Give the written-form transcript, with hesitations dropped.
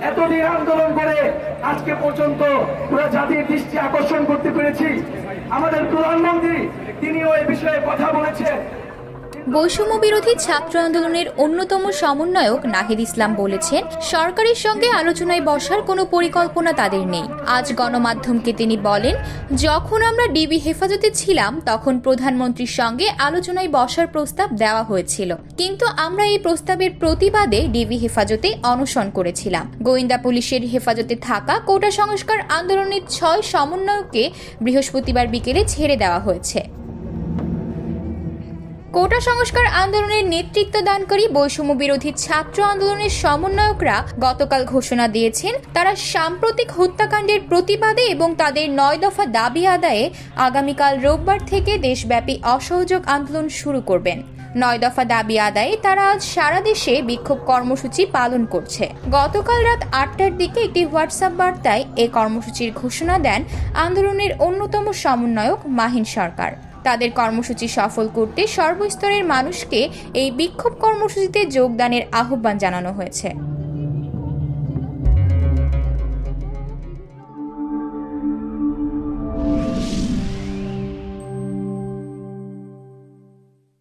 এতদিন আন্দোলন করে আজকে পর্যন্ত পুরো জাতির দৃষ্টি আকর্ষণ করতে পেরেছি। আমাদের প্রধানমন্ত্রী তিনিও এই বিষয়ে কথা বলেছেন। বৈষম্য বিরোধী ছাত্র আন্দোলনের অন্যতম সমন্বয়ক নাহিদ ইসলাম বলেছেন, সরকারের সঙ্গে আলোচনায় বসার কোনো পরিকল্পনা তাদের নেই। আজ গণমাধ্যমকে তিনি বলেন, যখন আমরা ডিবি হেফাজতে ছিলাম তখন প্রধানমন্ত্রীর সঙ্গে আলোচনায় বসার প্রস্তাব দেওয়া হয়েছিল, কিন্তু আমরা এই প্রস্তাবের প্রতিবাদে ডিবি হেফাজতে অনশন করেছিলাম। গোয়েন্দা পুলিশের হেফাজতে থাকা কোটা সংস্কার আন্দোলনের 6 সমন্বয়ককে বৃহস্পতিবার বিকেলে ছেড়ে দেওয়া হয়েছে। কোটা সংস্কার আন্দোলনের নেতৃত্ব দানকারী বৈষম্য বিরোধী ছাত্র আন্দোলনের সমন্বয়করা গতকাল ঘোষণা দিয়েছেন, তারা সাম্প্রতিক হত্যাকাণ্ডের প্রতিবাদে এবং তাদের 9 দফা দাবি আদায়ে আগামীকাল রোববার থেকে দেশব্যাপী অসহযোগ আন্দোলন শুরু করবেন। 9 দফা দাবি আদায়ে তারা আজ সারা দেশে বিক্ষোভ কর্মসূচি পালন করছে। গতকাল রাত 8টার দিকে একটি হোয়াটসঅ্যাপ বার্তায় এই কর্মসূচির ঘোষণা দেন আন্দোলনের অন্যতম সমন্বয়ক মাহিন সরকার। তাদের কর্মসূচি সফল করতে সর্বস্তরের মানুষকে এই বিক্ষোভ কর্মসূচিতে যোগদানের আহ্বান জানানো হয়েছে।